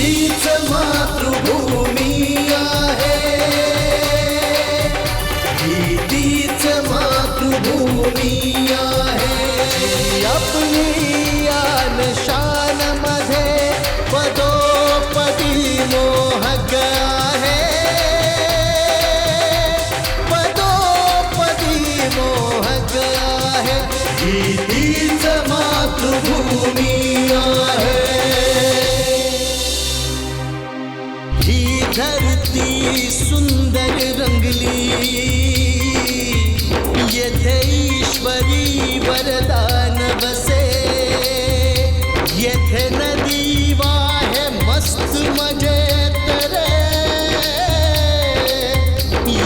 हीच मातृभूमी आहे, हीच मातृभूमी आहे. आपली आन शान मध्ये पदोपदी मोहक आहे, पदोपदी मोहक आहे. हीच मातृभूमी आहे. ही धरती सुंदर रंगली, येथे ईश्वरी वरदान बसे. येथे नदी वाहे मस्त मजेत रे,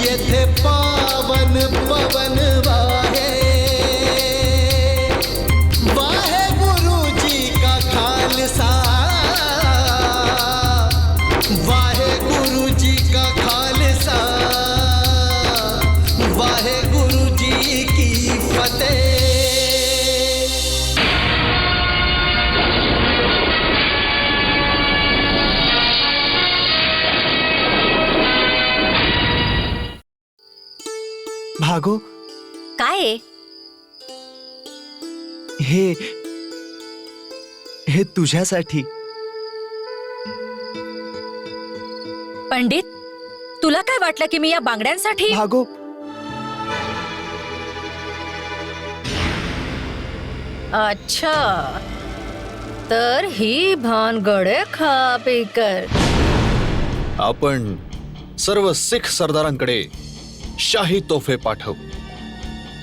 येथे पावन पवन वाहे. वाहे गुरुजी का खालसा, वाहे गुरुजी का खालसा, वाहे गुरुजी की फतेह. भागो, काय आहे? हे तुझ्यासाठी. पंडित, तुला काय वाटलं की मी या बांगड्यांसाठी? भागो, अच्छा, तर ही भानगडे खा पी कर. आपण सर्व सिख सरदारांकडे शाही तोफे पाठवू.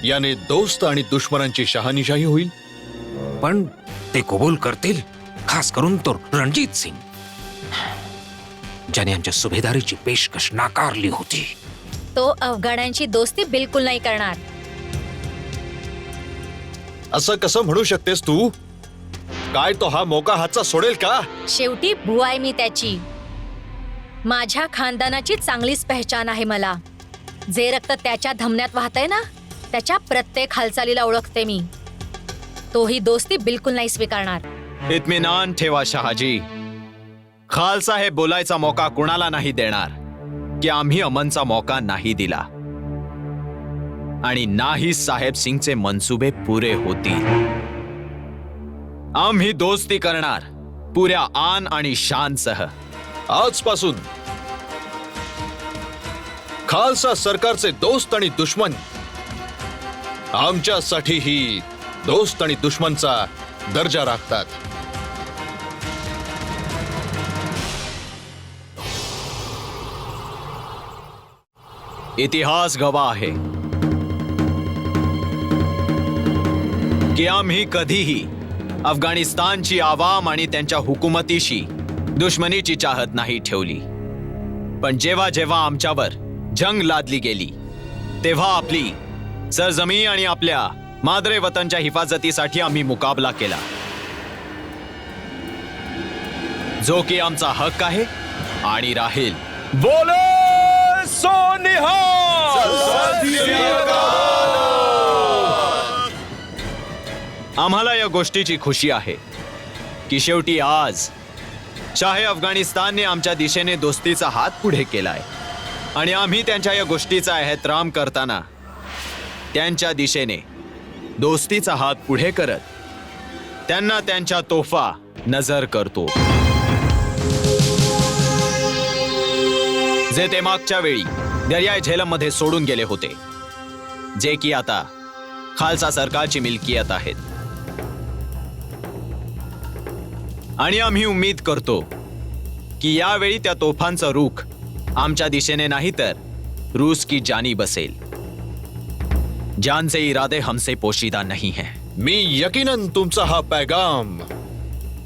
याने दोस्त आणि दुश्मनांची शहानिशाही होईल. पण ते कबूल करतील, खास करून तो रणजीत सिंग, ज्याने आमच्या सुभेदारीची पेशकश नाकारली होती. तो अफगाण्यांची दोस्ती बिलकुल नाही करणार. असं कसं म्हणू शकतेस तू? काय तो हा मोका हातचा सोडेल का? शेवटी बुवा आहे मी त्याची. माझ्या खानदानाची चांगलीच पहचान आहे मला. जे रक्त त्याच्या धमन्यात वाहतंय ना, त्याच्या प्रत्येक हालचालीला ओळखते मी. तोही दोस्ती बिलकुल नाही स्वीकारणार. इत्मीनान ठेवा शहाजी. खालसा हे बोलायचा मौका कुणाला नाही देणार की आम्ही अमनचा मौका नाही दिला आणि नाही साहेब सिंगचे मनसुबे पुरे होतील. आम्ही दोस्ती करणार पुऱ्या आन आणि शानसह. आजपासून खालसा सरकारचे दोस्त आणि दुश्मन आमच्यासाठीही दोस्त आणि दुश्मनचा दर्जा राखतात. इतिहास गवाह आहे की आम्ही कधीही अफगाणिस्तानची आवाम आणि त्यांच्या हुकुमतीशी दुश्मनीची चाहत नाही ठेवली. पण जेव्हा जेव्हा आमच्यावर जंग लादली गेली तेव्हा आपली सरजमी आणि आपल्या मादरे वतनच्या हिफाजतीसाठी आम्ही मुकाबला केला, जो की आमचा हक्क आहे आणि राहील. बोलो आम्हाला या गोष्टीची खुशी आहे की शेवटी आज शाहे अफगाणिस्तानने आमच्या दिशेने दोस्तीचा हात पुढे केलाय आणि आम्ही त्यांच्या या गोष्टीचा एहतराम करताना त्यांच्या दिशेने दोस्तीचा हात पुढे करत त्यांना त्यांच्या तोफा नजर करतो, जे ते मागच्या वेळी दर्याय झेलममध्ये सोडून गेले होते, जे की आता खालसा सरकारची मिल्कियत आहेत. आणि आम्ही उम्मीद करतो की यावेळी त्या तोफांचं रुख आमच्या दिशेने नाही तर रूस की जानी बसेल. जान से इरादे हमसे पोशीदा नहीं है. मी यकीनन तुमचा हा पैगाम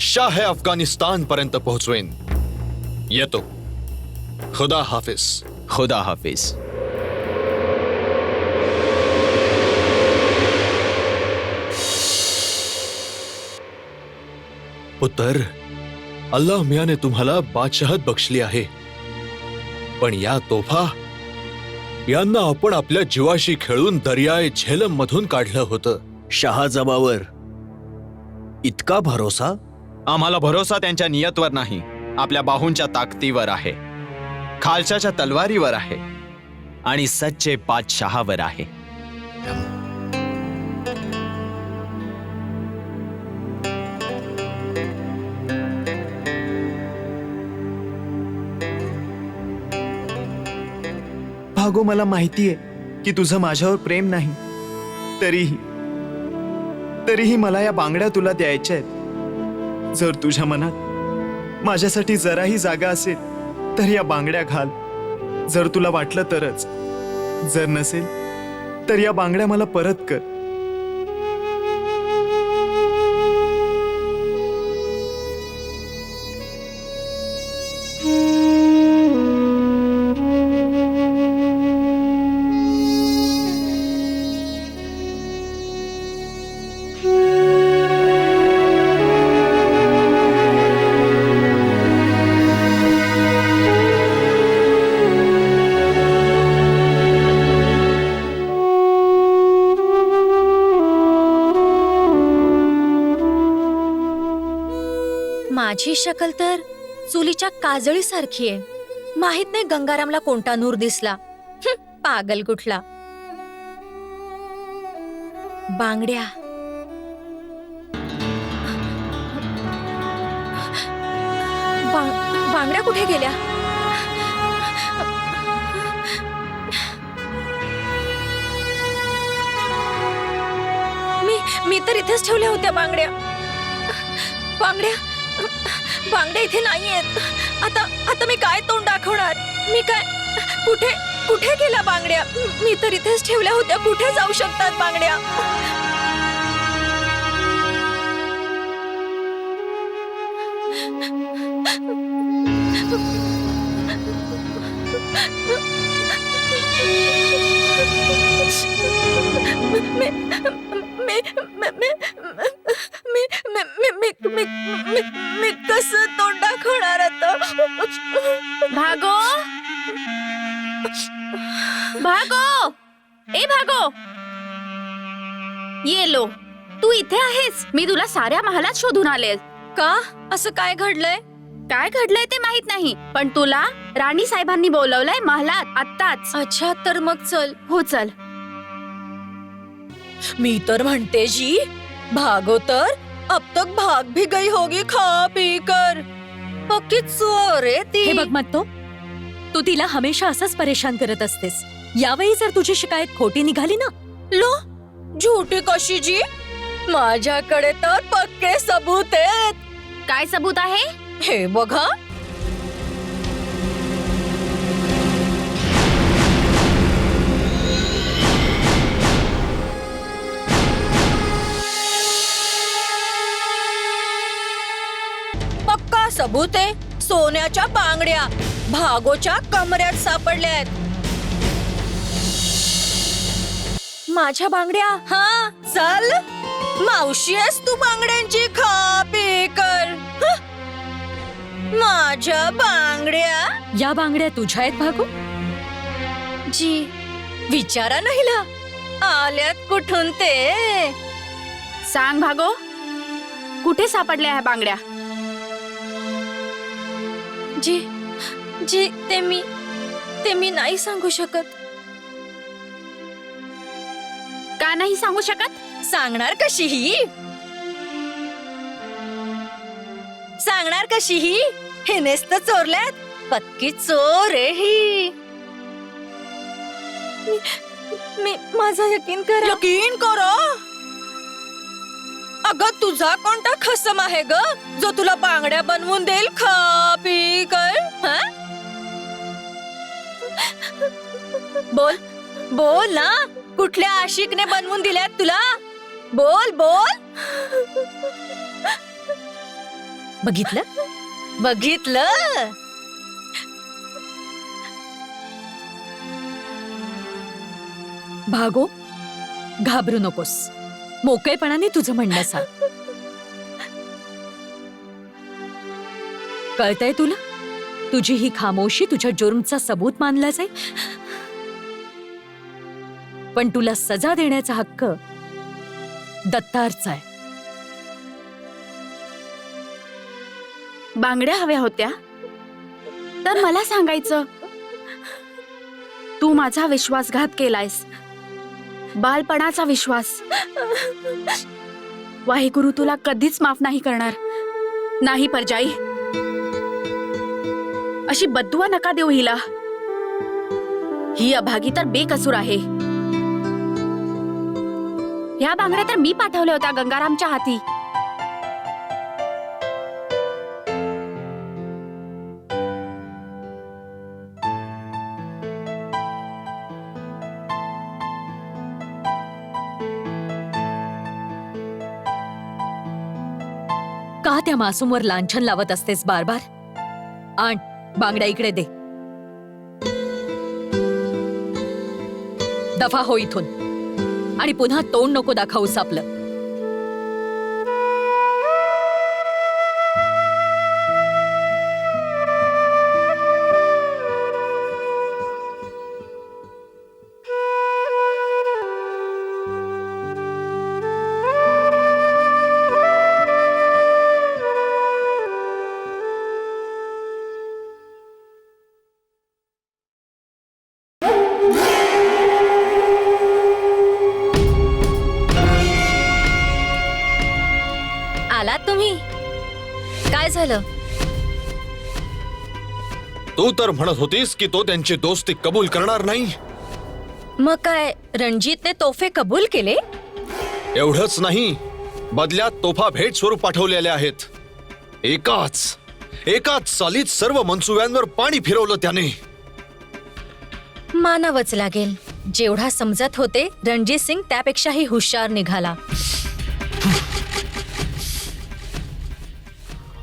शाह अफगाणिस्तान पर्यंत पोहोचवेन. येतो. खुदा हाफिज. खुदा हाफिज. पुत्र, अल्लाह मियाने तुम्हाला बादशहात बक्षली आहे, पण या तोफा यांना आपण आपल्या जीवाशी खेळून दर्याय झेलम मधून काढलं होतं. शहाजबावर इतका भरोसा? आम्हाला भरोसा त्यांच्या नियतवर नाही, आपल्या बाहूंच्या ताकदीवर आहे, खालसाच्या तलवारीवर आहे आणि सच्चे बादशहावर आहे. भागो, मला माहितीये की तुझं माझ्यावर प्रेम नाही. तरीही मला या बांगड्या तुला द्यायच्या आहेत. जर तुझ्या मनात माझ्यासाठी जराही जागा असेल तर या बांगड्या घाल. जर तुला वाटलं तरच, जर नसेल तर या बांगड्या मला परत कर. माझी शकल तर चुलीच्या काजळीसारखी आहे. माहित नाही गंगारामला कोणता नूर दिसला. पागल कुठला. बांगड्या बांगड्या कुठे गेल्या? मी तर इथेच ठेवल्या होत्या बांगड्या. बांगड्या इथे नाहीयेत. आता मी काय तोंड दाखवणार? मी काय कुठे गेल्या बांगड्या? मी तर इथेच ठेवल्या होत्या. कुठे जाऊ शकतात बांगड्या? मी कसं तोंड दाखवणार आता? भागो, भागो, ए भागो, ये लो. तू इथे आहेस? मी तुला साऱ्या महालात शोधून आले. का? असं काय घडलंय? काय घडलंय ते माहित नाही, पण तुला राणी साहेबांनी बोलवलंय महालात आत्ताच. अच्छा, तर मग चल. हो चल. मी तर म्हणते जी, भागो तर अब तक भाग भी गई होगी खा पी कर. पक्की चोर आहे ती. हे बघ मत्तो, तू तिला हमेशा असंच परेशान करत असतेस. यावेळी जर तुझी शिकायत खोटी निघाली ना. लो, झूठी कशी जी? माझ्याकडे तर पक्के सबूत आहेत. काय सबूत आहे? हे बघा. पक्का सबूत आहे. सोन्याच्या बांगड्या भागोच्या कमऱ्यात सापडल्या आहेत. माझ्या बांगड्या? हा, चल. मावशी आहेस तू बांगड्यांची, खा पी कर. माझ्या बांगड्या? या बांगड्या तुझ्या आहेत भागो? जी, विचारा ना हिला, आल्यात कुठून ते. सांग भागो, कुठे सापडल्या ह्या बांगड्या? जी जी ते मी नाही सांगू शकत. का नाही सांगू शकत? सांगणार कशी ही? सांगणार कशी ही? हिनेच तर चोरल्यात. पक्की चोर आहे ही. मी माझा यकीन करा. यकीन करा? अगं तुझा कोणता खसम आहे ग जो तुला बांगड्या बनवून देईल खा पी कर? हं? बोल बोल ना, कुठल्या आशिकने बनवून दिल्यात तुला? बोल बोल. बघितलं बघितलं. भागो, घाबरू नकोस. मोकळेपणाने तुझं म्हणणं सांग. कळतंय तुला? तुझी ही खामोशी तुझ्या जुर्मचा सबूत मानला जाईल, पण तुला सजा देण्याचा हक्क दत्तारचा आहे. बांगड्या हव्या होत्या तर मला सांगायचं. तू माझा विश्वासघात केलायस, बालपणाचा विश्वास. वाहेगुरु तुला कधीच माफ नाही करणार. नाही परजाई, अशी बद्दुआ नका देऊ हिला. ही अभागी तर बेकसूर आहे. ह्या बांगड्या तर मी पाठवल्या होत्या गंगारामच्या हाती. का त्या मासूमवर लांछन लावत असतेस बार बार? आण बांगड्या इकडे दे. दफा हो इथून आणि पुन्हा तोंड नको दाखवूस आपलं. आलात तुम्ही? काय झालं? तू तर म्हणत होतीस की तो त्यांची दोस्ती कबूल करणार नाही. मग काय रणजितने तोफे कबूल केले? एवढंच नाही, बदल्यात तोफा भेट स्वरूप पाठवलेल्या आहेत. एकाच सालीत सर्व मनसुब्यांवर पाणी फिरवलं त्याने. मानावंच लागेल. जेवढा समजत होते रणजित सिंग त्यापेक्षाही हुशार निघाला.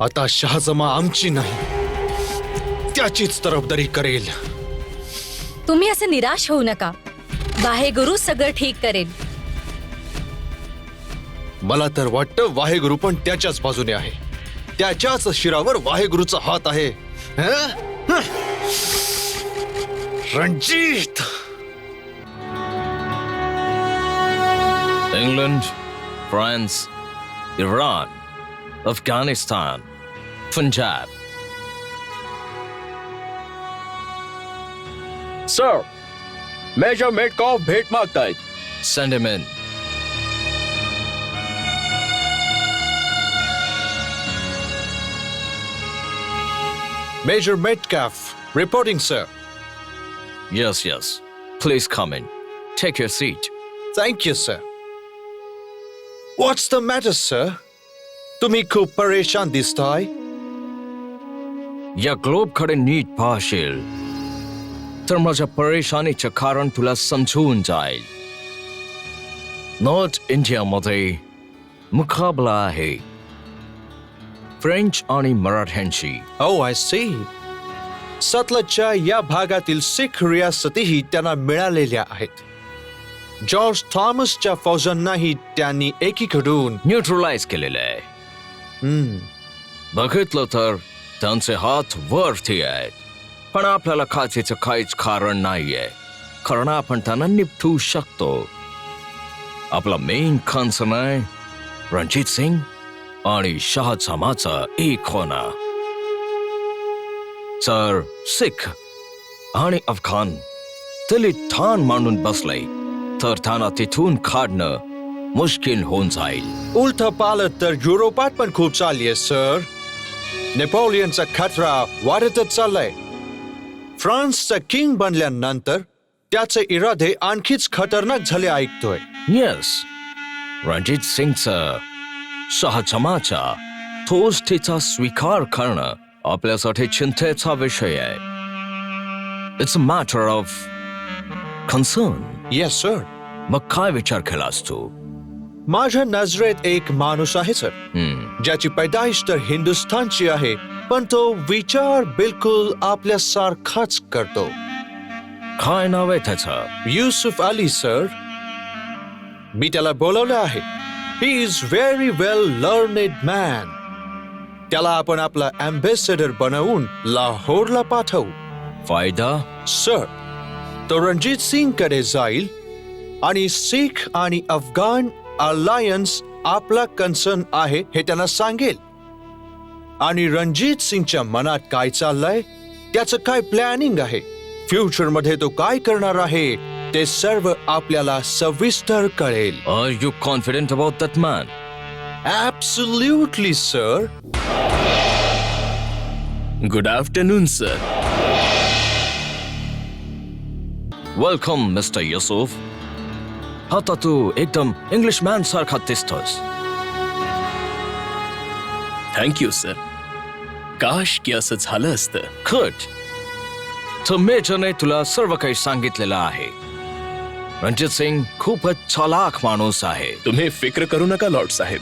आता शहाजमा आमची नाही, त्याचीच तरफदारी करेल. तुम्ही असे निराश होऊ नका. वाहेगुरु सगळं ठीक करेल. मला तर वाटतं वाहेगुरु पण त्याच्याच बाजूने आहे. त्याच्याच शिरावर वाहेगुरुचा हात आहे. हं? Ranjit, England, France, Iran, Afghanistan, Punjab. Sir, Major Metcalf भेट मागतायत. Send him in. Major Metcalf reporting, sir. Yes. Please come in. Take your seat. Thank you, sir. What's the matter, sir? तुम्ही खूप परेशान दिसताय. या ग्लोबकडे नीट पाहशील तर माझ्या परेशानीचे कारण तुला समजून जाईल. नॉर्थ इंडियामध्ये मुकाबला आहे फ्रेंच आणि मराठ्यांशी. Oh, I see. सतलजच्या या भागातील सिख रियासतीही त्यांना मिळालेल्या आहेत. जॉर्ज थॉमसच्या फौजांनाही त्यांनी एकीकडून न्यूट्रलाइज केलेलं आहे. बघितलं तर त्यांचे हात वरती आहेत, पण आपल्याला खाचेचं काहीच कारण नाहीये, कारण आपण त्यांना निपटू शकतो. आपला मेन कन्सर्न आहे रणजित सिंग आणि शहाजमाचा एक होणं. सर सिख आणि अफगाण तिले ठाण मांडून बसले तर त्यांना तिथून काढणं मुश्किल होऊन जाईल. उलट पालट तर युरोपात पण खूप चाललीये सर. नेपोलियनचा खतरा वाढतच चाललाय. फ्रान्सचा किंग बनल्यानंतर त्याचे इरादे आणखीच खतरनाक झाले ऐकतोय. येस, रणजित सिंगचा सहजमाचा थोस्तीचा स्वीकार करणं आपल्यासाठी चिंतेचा विषय आहे. It's a matter of concern. Yes sir. मग काय विचार केलास तू? माझ्या नजरेत एक माणूस आहे सर, ज्याची पैदाइश तर हिंदुस्थानची आहे, पण तो विचार बिलकुल आपल्यासारखाच करतो. काय नाव आहे त्याचं? युसुफ अली सर. मी त्याला बोलवलं आहे. He is very well learned man. त्याला आपण आपला अँबॅसेडर बनवून लाहोरला पाठवू. फायदा? सर, तो रणजित सिंग कडे जाईल आणि सिख आणि अफगाण अलायन्स आपला कन्सर्न आहे हे त्यांना सांगेल. आणि रणजित सिंगच्या मनात काय चाललंय, त्याचं काय प्लॅनिंग आहे, फ्युचर मध्ये तो काय करणार आहे, ते सर्व आपल्याला सविस्तर कळेल. Are you confident about that man? Absolutely sir. Good afternoon sir. Welcome mister Yusuf. आता तू एकदम इंग्लिशमॅन सारखा दिसतोस. Thank you sir. काश की असं झालं असतं. गुड. तर मेजरने तुला सर्व काही सांगितलेलं आहे. रणजित सिंग खूपच चालाख माणूस आहे. तुम्ही फिक्र करू नका लॉर्ड साहेब.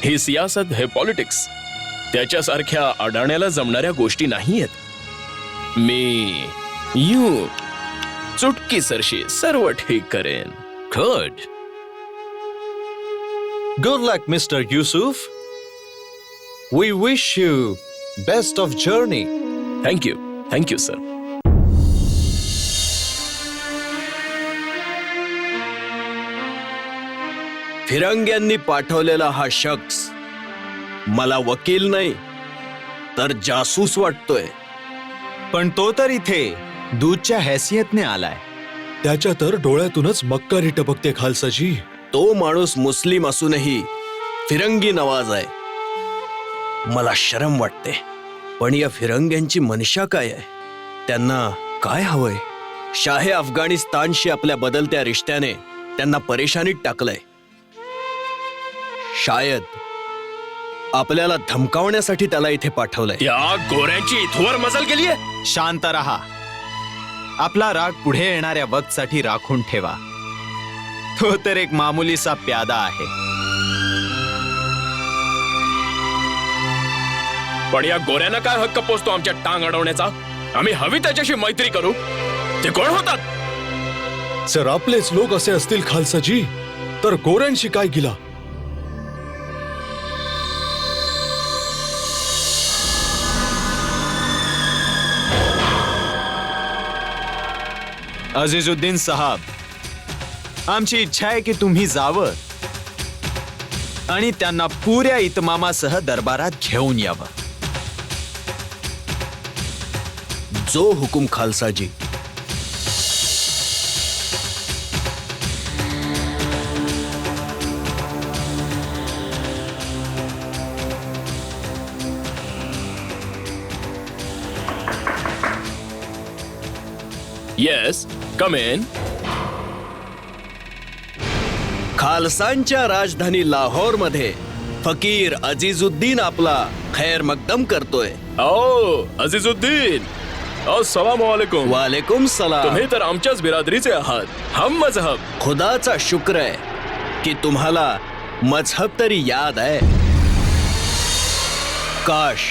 ही सियासत, हे पॉलिटिक्स त्याच्यासारख्या अडाण्याला जमणाऱ्या गोष्टी नाहीयेत. मी यू चुटकी सरशी सर्व ठीक करेन. Good. Good luck mister Yusuf. We wish you best of journey. Thank you sir. फिरंग्यांनी पाठवलेला हा शख्स मला वकील नाही तर जासूस वाटतोय. पण तो तर इथे दूधच्या हैसियतने आलाय. त्याच्या तर डोळ्यातूनच मक्कारी टपकते खालसाजी. तो माणूस मुस्लिम असूनही फिरंगी नवाज आहे. मला शरम वाटते. पण या फिरंग्यांची मनशा काय आहे? त्यांना काय हवंय? शाहे अफगाणिस्तानशी आपल्या बदलत्या रिश्त्याने त्यांना परेशानीत टाकलंय. शायद आपल्याला धमकावण्यासाठी त्याला इथे पाठवलंय. या गोऱ्यांची इथवर मजल केलीये. शांत रहा. आपला राग पुढे येणाऱ्या वक्तसाठी राखून ठेवा. तो तर एक मामुलीसा प्यादा आहे. पण या गोऱ्यांना काय हक्क पोचतो आमच्या टांग अडवण्याचा? आम्ही हवी त्याच्याशी मैत्री करू. ते कोण होतात? जर आपलेच लोक असे असतील खालसाजी तर गोऱ्यांशी काय गिला? अजीजुद्दीन साहब, आमची इच्छा आहे की तुम्ही जावं आणि त्यांना पुऱ्या इतमामासह दरबारात घेऊन यावं. जो हुकुम खालसाजी. Yes, come in. खालसांच्या राजधानी लाहोर मध्ये फकीर अजीजुद्दीन आपला खैर मकदम करतोय. ओ अजीजुद्दीन, अस्सलाम वालेकुम. वालेकुम सलाम. तुम्ही तर आमच्याच बिरादरीचे आहात. हम मजहब. खुदाचा शुक्र आहे की तुम्हाला मजहब तरी याद आहे. काश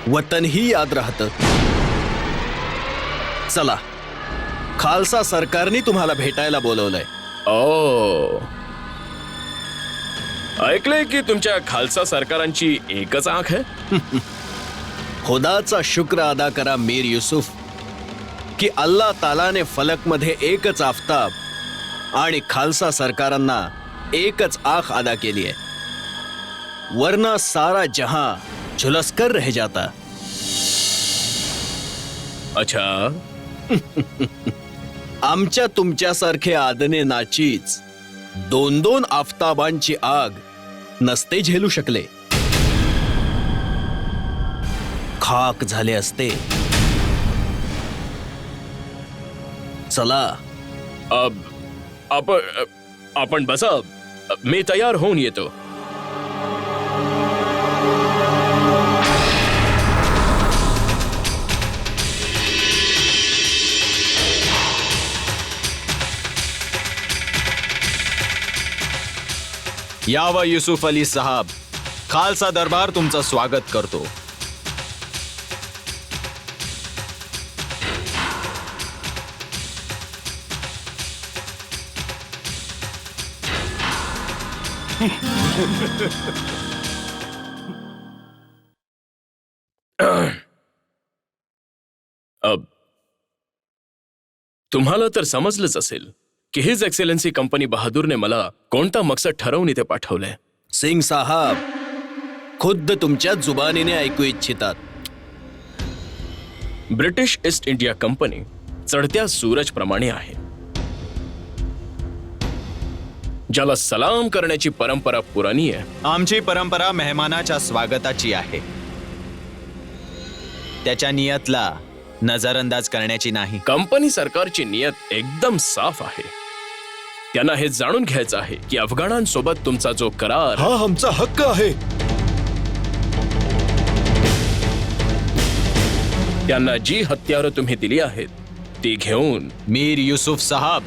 वतनही याद राहतं. चला, खालसा सरकारने तुम्हाला भेटायला बोलवलंय. ओ, ऐकलंय की तुमच्या खालसा सरकारांची एकच आंख आहे. खुदाचा शुक्र अदा करा मीर युसुफ की अल्लाह तालाने फलक मध्ये एकच आफताब आणि खालसा सरकारांना एकच आंख अदा केली आहे. वरना सारा जहां झुलसकर रह जाता. अच्छा. आमच्या तुमच्यासारखे आदने नाचीच 2-2 आफताबांची आग नसते झेलू शकले. खाक झाले असते. चला. आपण बसा. मी तयार होऊन येतो. यावं युसुफ अली साहब, खालसा दरबार तुमचं स्वागत करतो. तुम्हाला तर समजलंच असेल की हिज एक्सेलन्सी कंपनी बहादूरने मला कोणता मकसद ठरवून इथे पाठवलंय. सिंग साहब खुद्द तुमच्या जुबानीने ऐकू इच्छितात. ब्रिटिश ईस्ट इंडिया कंपनी चढत्या सूरजप्रमाणे आहे, ज्याला सलाम करण्याची परंपरा पुराणी आहे. आमची परंपरा मेहमानाच्या स्वागताची आहे, त्याच्या नियतला नजरअंदाज करण्याची नाही. कंपनी सरकारची नियत एकदम साफ आहे. त्यांना हे जाणून घ्यायचं आहे की अफगाणांसोबत तुमचा जो करार हा आमचा हक्क आहे. त्यांना जी हत्यारं तुम्ही दिली आहेत ती घेऊन मीर युसुफ साहब,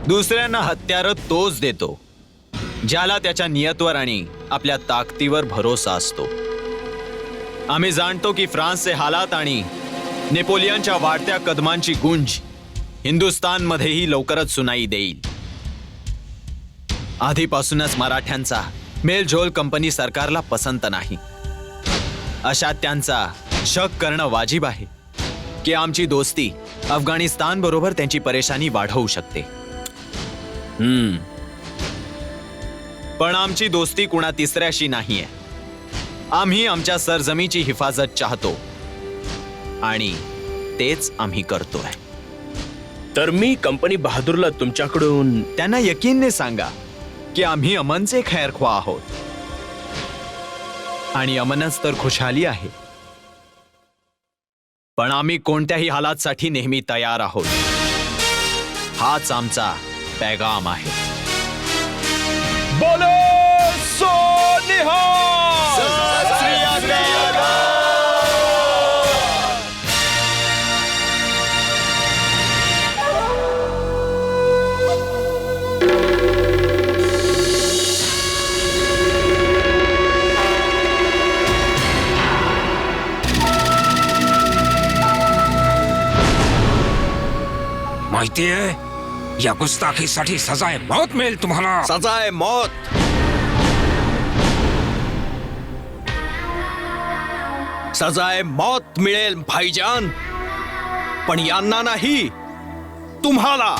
दुसऱ्यांना हत्यार तोच देतो ज्याला त्याच्या नियतवर आणि आपल्या ताकदीवर भरोसा असतो. आम्ही जाणतो की फ्रान्सचे हालात आणि नेपोलियनच्या वाढत्या कदमांची गुंज हिंदुस्थानमध्येही लवकरच सुनाई देईल. आधीपासूनच मराठ्यांचा मेलझोल कंपनी सरकारला पसंत नाही. अशात त्यांचा शक करणं वाजिब आहे की आमची दोस्ती अफगाणिस्तान बरोबर त्यांची परेशानी वाढवू शकते. पण आमची दोस्ती कुणा तिसऱ्याशी नाहीये. आम्ही आमच्या सरजमीची हिफाजत चाहतो आणि तेच आम्ही करतोय. तर मी कंपनी बहादूरला तुमच्याकडून त्यांना यकीनने सांगा की आम्ही अमनचे खैरख्वाह आहोत आणि अमनच तर खुशाली आहे. पण आम्ही कोणत्याही हालातसाठी नेहमी तयार आहोत. हाच आमचा पैगाम आहे. बोलो सोनिहाल! माहितीये, या गुस्ताखीसाठी सजाए मौत मिळेल तुम्हाला. सजाए मौत. सजाए मौत मिळेल भाईजान, पण यांना नाही, तुम्हाला.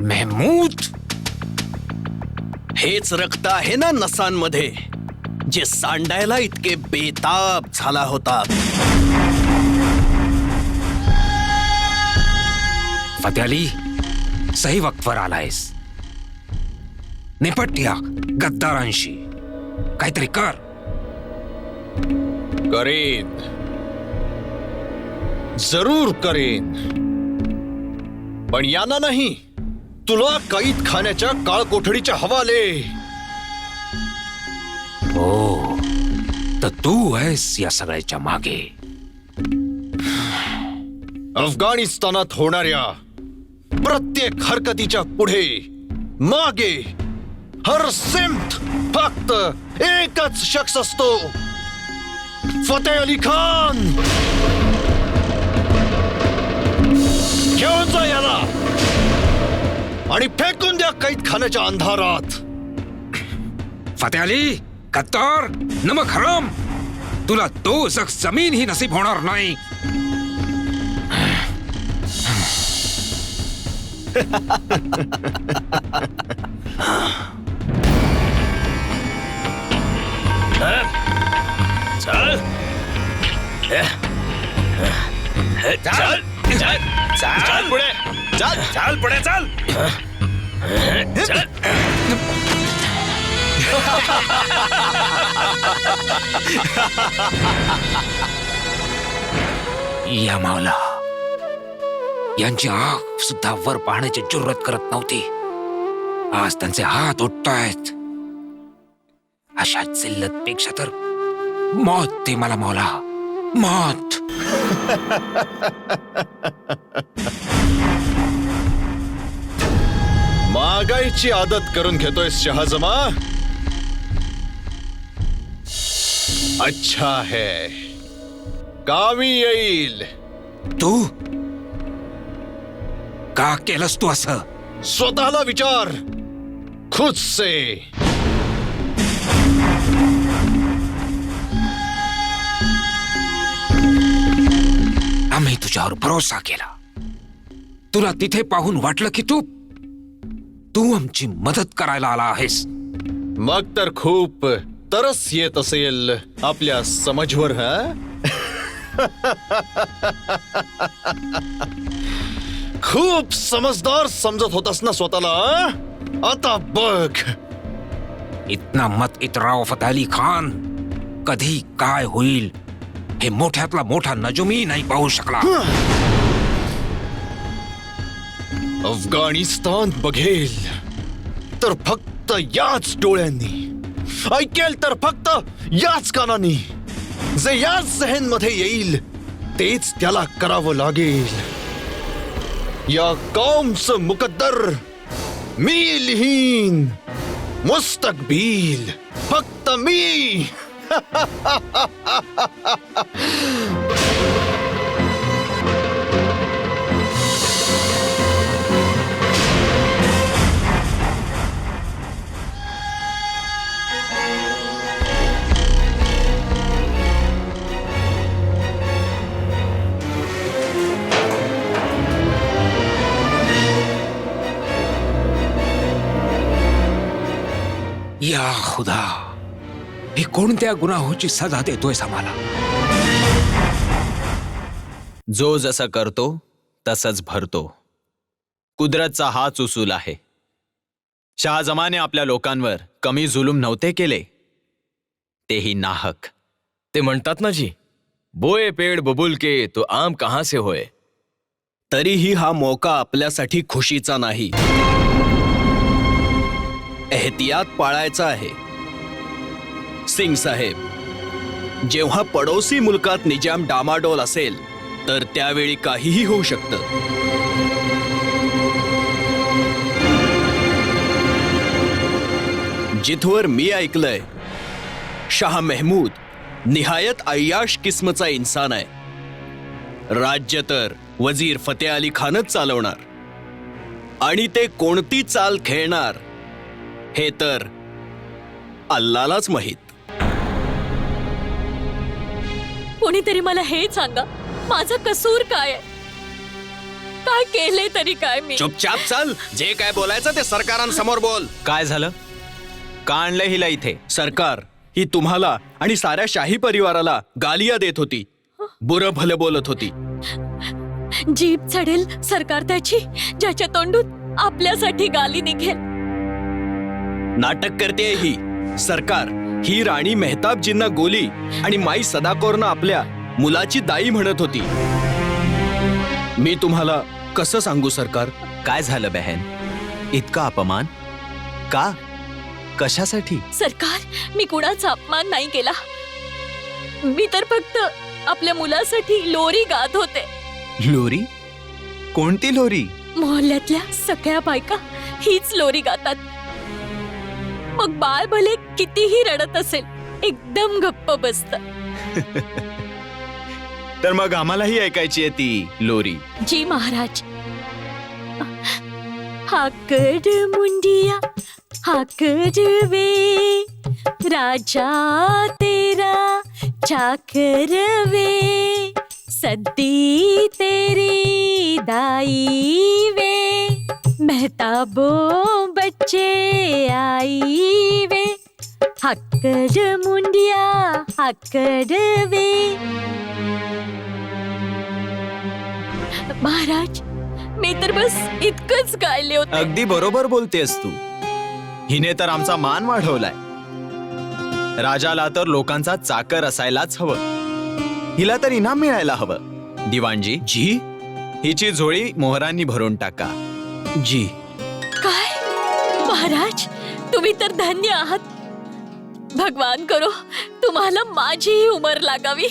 महमूद, हेच रक्त आहे ना नसांमध्ये जे सांडायला इतके बेताब झाला होता. फतेह अली, सही वक्तवर आलायस. निपट या गद्दारांशी. काहीतरी कर. करेन, जरूर करेन. पण यांना नाही, तुला कैद खाण्याच्या काळकोठडीच्या हवाले. हो, तर तू आहेस या सगळ्याच्या मागे. अफगाणिस्तानात होणाऱ्या प्रत्येक हरकतीच्या पुढे मागे हर सिमत फक्त एकच शख्स असतो, फतेह अली खान. घेऊन जा याला आणि फेकून द्या कैद खाण्याच्या अंधारात. फतेह अली, गद्दार, नमक हराम, तुला दोजख जमीन ही नसीब होणार नाही. चल. चल चल चल पुढे चल चल पुढे चल चल या मावला यांची आग सुद्धा वर पाहण्याची जुर्रत करत नव्हती. आज त्यांचे हात उठतायत. अशा जिल्लत पेक्षा तर मौत ते मला मावला, मौत. महागाईची आदत करून घेतोय शहाजमा. अच्छा है, गावी येईल. तू का केलंस तू असं? स्वतःला विचार खुद से. आम्ही तुझ्यावर भरोसा केला. तुला तिथे पाहून वाटलं की तू आमची मदत करायला आला आहेस. मग तर खूप तरस येत असेल आपल्या समजवर. हा खूप समजदार समजत होतास ना स्वतःला. आता बघ. इतना मत इतराव फतेह अली खान. कधी काय होईल हे मोठ्यातला मोठा नजुमी नाही पाहू शकला. अफगाणिस्तान बघेल तर फक्त याच डोळ्यांनी, ऐकेल तर फक्त याच कानांनी. जे याच जहन मध्ये येईल तेच त्याला करावं लागेल. या कौमचं मुकद्दर मी लिहीन. मुस्तकबील फक्त मी. या खुदा, हे कोणत्या गुन्हाची सजा देतोयस आम्हाला? जो जसा करतो तसंच भरतो. कुदरतचा हाच उसूल आहे. शहाजमाने आपल्या लोकांवर कमी जुलूम नव्हते केले, तेही नाहक. ते म्हणतात ना जी, बोए पेड़ बबुल के तो आम कहां से होए. तरीही हा मौका आपल्यासाठी खुशीचा नाही. एहतियात पाळायचा आहे. सिंग साहेब, जेव्हा पडोसी मुलकात निजाम डामाडोल असेल तर त्यावेळी काहीही होऊ शकतं. जिथवर मी ऐकलंय, शाह महमूद निहायत अय्याश किस्मचा इन्सान आहे. राज्य तर वजीर फतेह अली खानच चालवणार. आणि ते कोणती चाल खेळणार हे तर अल्लालाच माहीत. कोणीतरी मला हे सांगा, माझा कसूर काय आहे? काय केले तरी काय मी? चुपचाप चाल. जे काय बोलायचं ते सरकारांसमोर बोल. काय झालं? का आणलं हिला इथे? सरकार ही तुम्हाला आणि साऱ्या शाही परिवाराला गालिया देत होती. बुरं भलं बोलत होती. जीभ चढेल सरकार त्याची, ज्याच्या तोंडून आपल्यासाठी गाली निघेल. नाटक करते ही सरकार. ही राणी मेहताबजींना गोली आणि माई सदाकौरनं आपल्या मुलाची दाई म्हणत होती. मी तुम्हाला कसं सांगू सरकार? काय झालं बहन? इतका अपमान का? कशासाठी? सरकार, मी कुणाचा अपमान नाही केला. मी तर फक्त आपल्या मुलासाठी लोरी गात होते. लोरी? कोणती लोरी? मोहल्ल्यातल्या सगळ्या बायका हीच लोरी गातात. मग बाळ भले कितीही रडत असेल, एकदम गप्प बसत. तर मग आम्हालाही ऐकायची आहे ती लोरी. जी महाराज. हाकड मुंडिया हाकड वे, राजा तेरा चाकर वे, सद्दी तेरी दाई वे, मेहताबो बच्चे आई वे, हाकड मुंडिया हाकड वे. महाराज मी तर बस इतकंच गायले होते. अगदी बरोबर बोलतेस तू. हिने तर आमचा मान वाढवलाय. राजाला तर लोकांचा चाकर असायलाच हवं. हिला तर इनाम मिळायला हवं. दिवाणजी जी हिची झोळी मोहरांनी भरून टाका. जी. काय महाराज तुम्ही तर धन्य आहात. भगवान करो तुम्हाला माझीही उमर लागावी.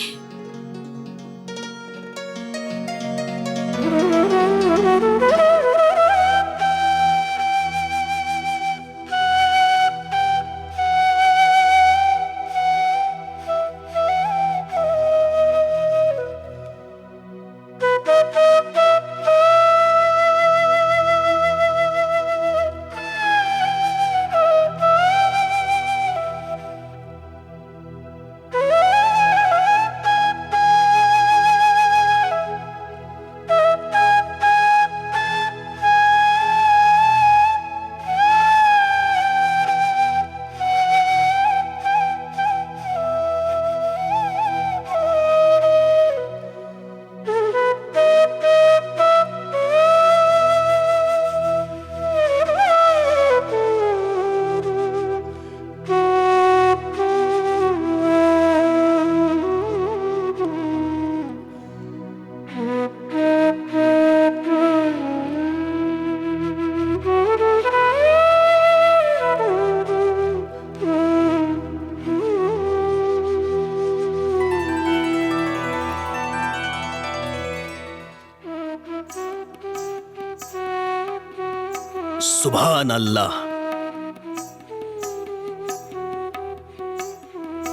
सुभान अल्लाह.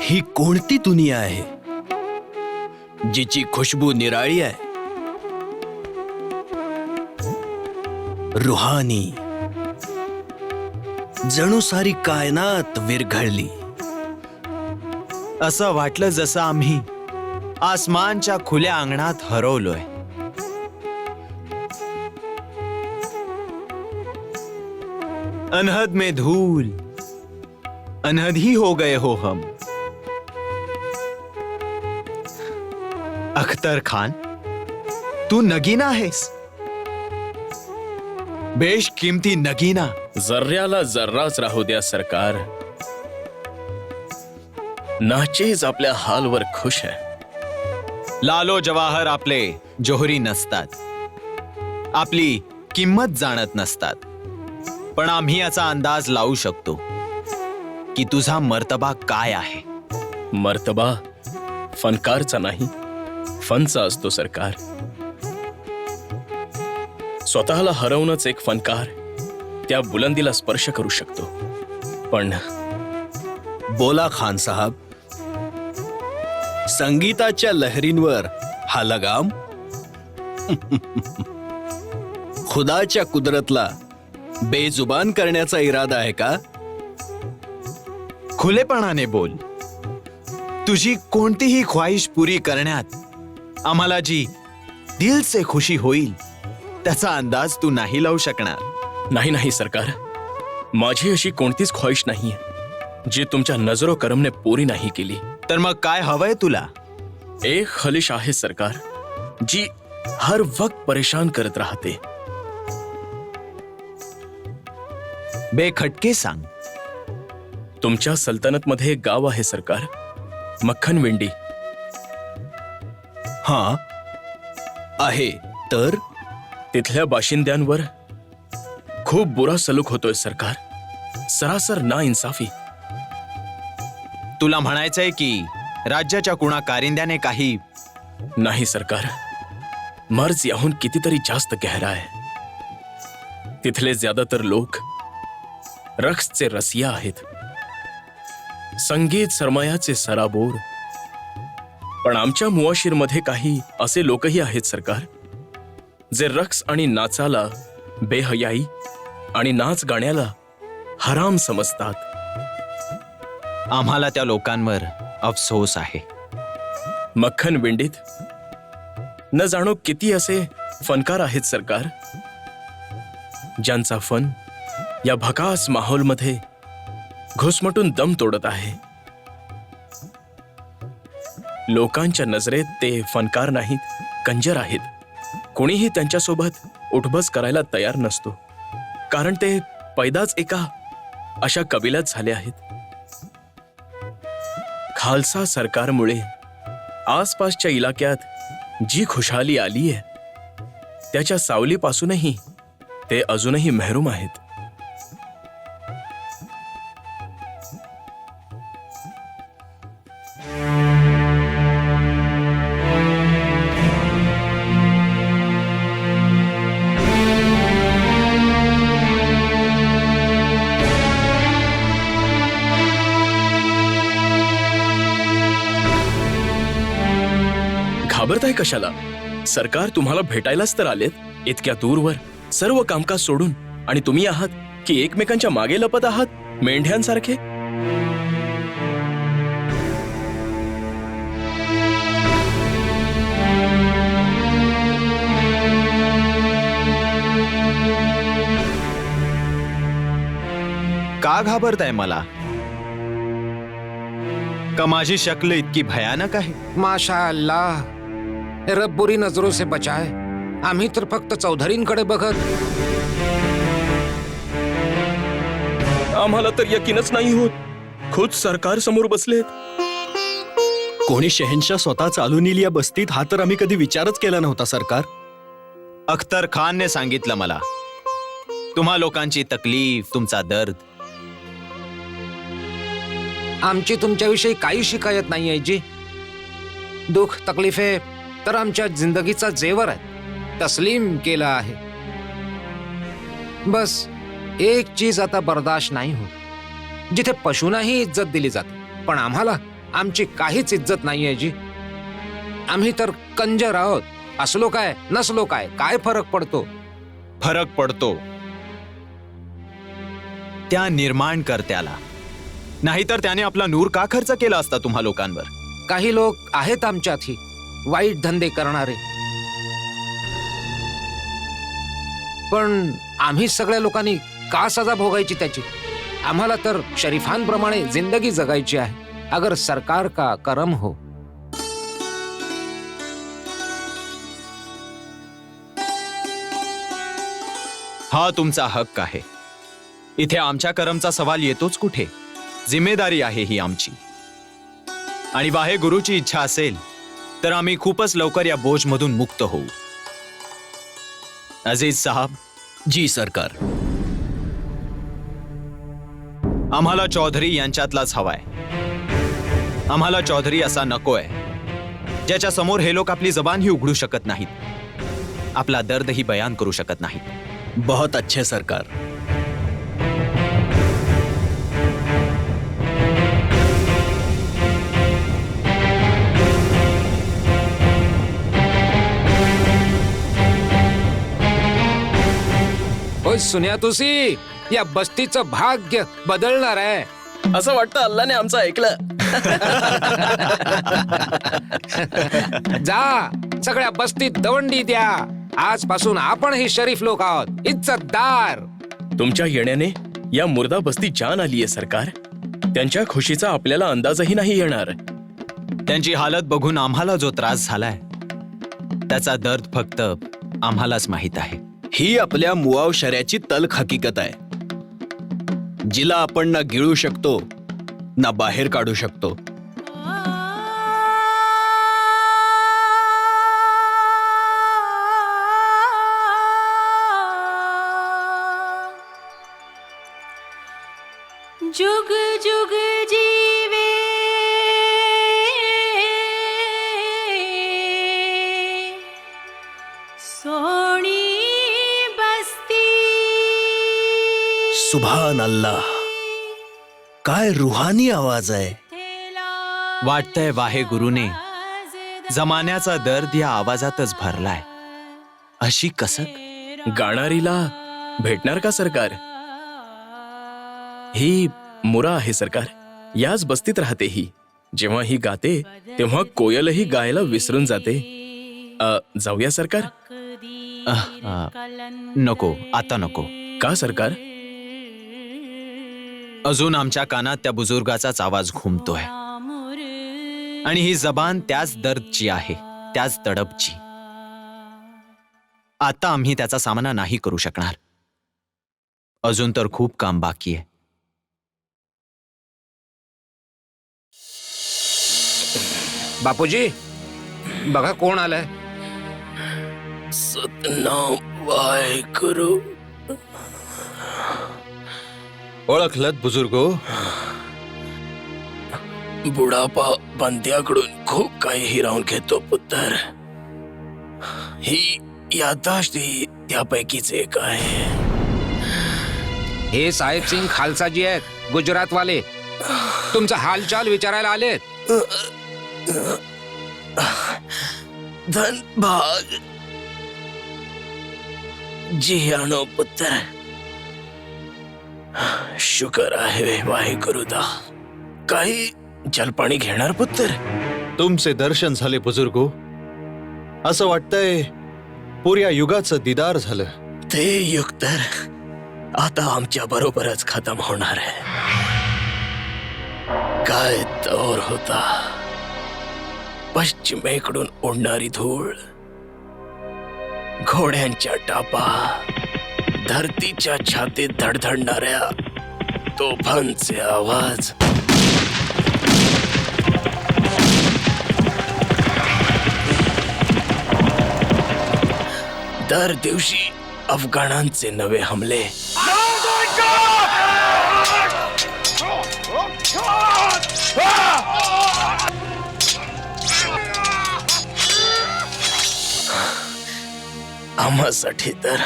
ही कोणती दुनिया आहे जिची खुशबू निराळी आहे, रुहानी, जणू सारी कायनात विरघळली. असं वाटलं जसं आम्ही आसमानच्या खुल्या अंगणात हरवलोय. अनहद में धूल, अनहद ही हो गए हो हम. अख्तर खान तू नगीना आहेस, बेशकिमती नगीना. जर्ऱ्याला जर्राच राहू द्या सरकार. नाचीज आपल्या हालवर खुश आहे. लालो जवाहर आपले जोहरी नसतात, आपली किंमत जाणत नसतात. पण आम्ही याचा अंदाज लावू शकतो की तुझा मर्तबा काय आहे. मर्तबा फनकारचा नाही, फनचा असतो सरकार. स्वतःला हरवणंच एक फनकार त्या बुलंदीला स्पर्श करू शकतो. पण बोला खान साहब, संगीताच्या लहरींवर हा लगाम खुदाच्या कुदरतला बेजुबान करण्याचा इरादा आहे का? खुलेपणाने बोल. तुझी कोणतीही ख्वाहिश पुरी करण्यात आम्हाला जी दिल से खुशी होईल त्याचा अंदाज तू नाही लावू शकणार. नाही नाही सरकार, माझी अशी कोणतीच ख्वाहिश नाहीये जी तुमच्या नजरो करमने पुरी नाही केली. तर मग काय हवंय तुला? एक खलिश आहे सरकार जी हर वक्त परेशान करत राहते. बेखटके सांग. तुमच्या सल्तनत मध्ये एक गाव आहे सरकार, मक्खनविंडी. हा आहे. तर तिथल्या बाशिंद्यांवर खूप बुरा सलूक होतोय सरकार. सरासर ना इन्साफी. तुला म्हणायचंय की राज्याच्या कुणा कारिंद्याने काही? नाही सरकार, मर्ज याहून कितीतरी जास्त गहरा आहे. तिथले ज्यादातर लोक रक्सचे रसिया आहेत, संगीत सरमायाचे सराबोर. पण आमच्या मुआशीरमध्ये काही असे लोकही आहेत सरकार जे रक्स आणि नाचाला बेहयाई आणि नाच गाण्याला हराम समजतात. आम्हाला त्या लोकांवर अफसोस आहे. मक्खनविंडीत न जाणो किती असे फनकार आहेत सरकार ज्यांचा फन या भकास माहोलमध्ये घुसमटून दम तोडत आहे. लोकांच्या नजरेत ते फनकार नाहीत, कंजर आहेत, कोणीही त्यांच्यासोबत उठबस करायला तयार नसतो, कारण ते पैदाच एका अशा कबिल्यात झाले आहेत. खालसा सरकारमुळे आसपासच्या इलाक्यात जी खुशाली आली आहे त्याच्या सावलीपासूनही ते अजूनही महरूम आहेत. घाबरताय कशाला? सरकार तुम्हाला भेटायलाच तर आलेत. इतक्या दूरवर सर्व कामकाज सोडून, आणि तुम्ही आहात की एकमेकांच्या मागे लपत आहात मेंढ्यांसारखे. का घाबरताय मला? का माझी शक्ल इतकी भयानक आहे? माशाअल्लाह, रब बुरी नजरों से बचाए. आम्ही तर फक्त चौधरींकडे बघत. आम्हाला तर यकीनच नाही होत. खुद सरकार समोर बसलेत. कोणी शहनशाह स्वतः चालून येईल या बस्तीत, हा तर आम्ही कधी विचारच केला नव्हता सरकार. अख्तर खानने सांगितलं मला तुम्हा लोकांची तकलीफ, तुमचा दर्द. आमची तुमच्याविषयी काही शिकायत नाही आहे जी. दुःख तकलीफे तर आमच्या जिंदगीचा जेवर आहे. तस्लीम केला आहे. बस एक चीज आता बर्दाश्त नाही हो. जिथे पशूंनाही इज्जत दिली जाते, पण आम्हाला आमची काहीच इज्जत नाही आहे जी. आम्ही तर कंजर आहोत. असलो काय नसलो काय फरक पडतो? फरक पडतो त्या निर्माणकर्त्याला. नाहीतर त्याने आपला नूर का खर्च केला असता तुम्हा लोकांवर? काही लोक आहेत आमच्यातही वाईट धंदे करणारे, पण आम्ही सगळ्या लोकांनी का सजा भोगायची त्याची? आम्हाला तर शरीफांप्रमाणे जिंदगी जगायची आहे. अगर सरकार का करम हो. हा तुमचा हक्क आहे. इथे आमच्या करमचा सवाल येतोच कुठे? जिम्मेदारी आहे ही आमची. आणि वाहे गुरुची इच्छा असेल तर आम्ही खूपच लवकर या बोझमधून मुक्त होऊ. अजीज साहब. जी सरकार. आम्हाला चौधरी यांच्यातलाच हवाय. आम्हाला चौधरी असा नकोय ज्याच्या समोर हे लोक आपली जबानही उघडू शकत नाहीत, आपला दर्दही बयान करू शकत नाहीत. बहुत अच्छे सरकार. होय सुन्या तुसी, या बस्तीचं भाग्य बदलणार आहे. असं वाटतं अल्लाने आमचं ऐकलं. जा सगळ्या बस्तीत दवंडी द्या. आजपासून आपण ही शरीफ लोक आहोत, इज्जतदार. तुमच्या येण्याने या मुर्दा बस्ती जान आलीये सरकार. त्यांच्या खुशीचा आपल्याला अंदाजही नाही येणार. त्यांची हालत बघून आम्हाला जो त्रास झालाय त्याचा दर्द फक्त आम्हालाच माहित आहे. ही आपल्या मुआवशऱ्याची तल्ख हकीकत आहे, जिला आपण ना गिळू शकतो ना बाहेर काढू शकतो. जुग जुग जीवे सोनी बस्ती. सुभान अल्लाह, काय रुहानी आवाज आहे. वाटतंय वाहे गुरुने जमान्याचा दर्द या आवाजातच भरलाय. अशी कसक. गाणारीला भेटणार का सरकार? ही मुरा आहे सरकार. याच बस्तीत राहते ही. जेव्हा ही गाते तेव्हा कोयलही गायला विसरून जाते. जाऊया सरकार? नको, आता नको. का सरकार? अजून आमच्या कानात त्या बुजुर्गाचाच आवाज घुमतोय. आणि ही जबान त्याच दर्दची आहे, त्याच तडपची. आता आम्ही त्याचा सामना नाही करू शकणार. अजून तर खूप काम बाकी आहे. बापूजी बघा कोण आलंय. सतनाम वाहेगुरु. ओळखलत बुजुर्गो? बुडापा बंद्याकडून खूप काही हिरावून घेतो पुत्र. ही याददाश्त ही त्यापैकीच एक आहे. हे साहेब सिंग खालसाजी आहेत, गुजरात वाले. तुमचा हालचाल विचारायला आलेत. धनभाग जी आणो पुत्र. शुकर आहे वाहेगुरुदा. काही जलपाणी घेणार पुत्र? तुमचे दर्शन झाले बुजुर्गो. असं वाटतंय पुऱ्या युगाचं दीदार झालं. ते युग तर आता आमच्या बरोबरच खतम होणार आहे. काय दौर होता. पश्चिमेकडून उडणारी धूळ, घोड्यांच्या टापा, धरतीच्या छातीत धडधडणाऱ्या तोफांचे आवाज. दर दिवशी अफगाणांचे नवे हमले. आम्हासाठी तर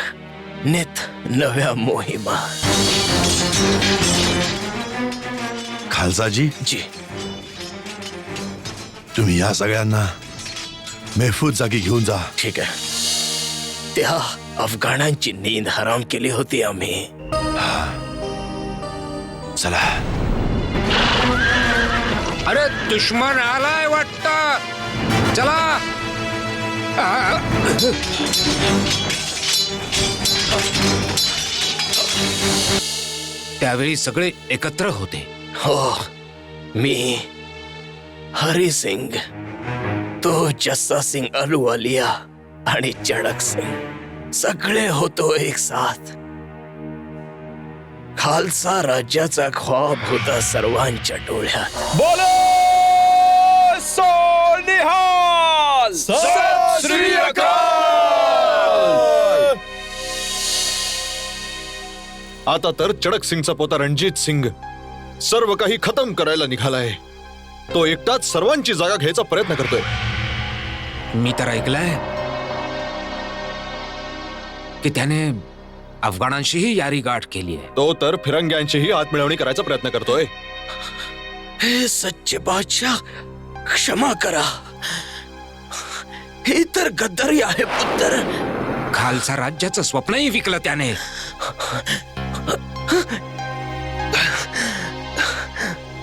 नित नव्या मोहिमा. खालसाजी, जी तुम्ही या सगळ्यांना महफूज जागी घेऊन जा. ठीक आहे. त्या अफगाणांची नींद हराम केली होती आम्ही. चला. अरे दुश्मन आलाय वाटतं. चला. त्यावेळी सगळे एकत्र होते. हो, मी हरी सिंग, तो जस्सा सिंग अहलुवालिया आणि चडक सिंग सगळे होतो एक साथ. खालसा राज्याचा ख्वाब होता सर्वांच्या डोळ्यात. बोलो सोनिहाल. सत श्री अकाल. आता तर चडक सिंगचा पोता रणजित सिंग सर्व काही खतम करायला निघालाय. तो एकटाच सर्वांची जागा घ्यायचा प्रयत्न करतोय. मी तर ऐकलंय की त्याने अफगाणांशीही यारी गाठ केली आहे. तो तर फिरंग्यांचीही हात मिळवणी करायचा प्रयत्न करतोय. हे सच्चे बादशाह, क्षमा करा. ही तर गद्दारी आहे पुत्र. खालसा राज्याचं स्वप्नही विकलं त्याने.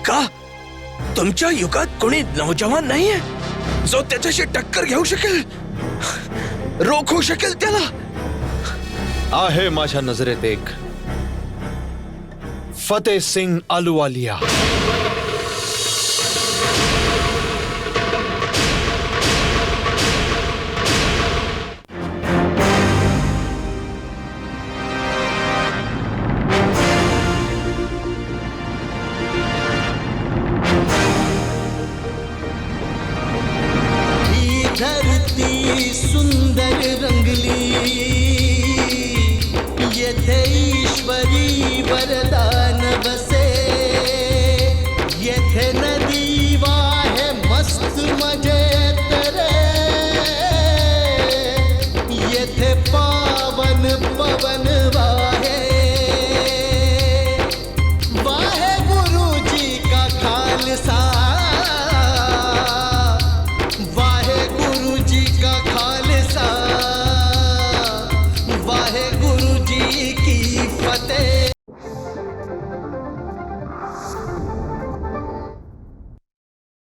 का तुमच्या युगात कोणी नौजवान नाहीये जो त्याच्याशी टक्कर घेऊ शकेल, रोखू शकेल त्याला? आहे माझ्या नजरेत एक, फतेह सिंग अहलुवालिया.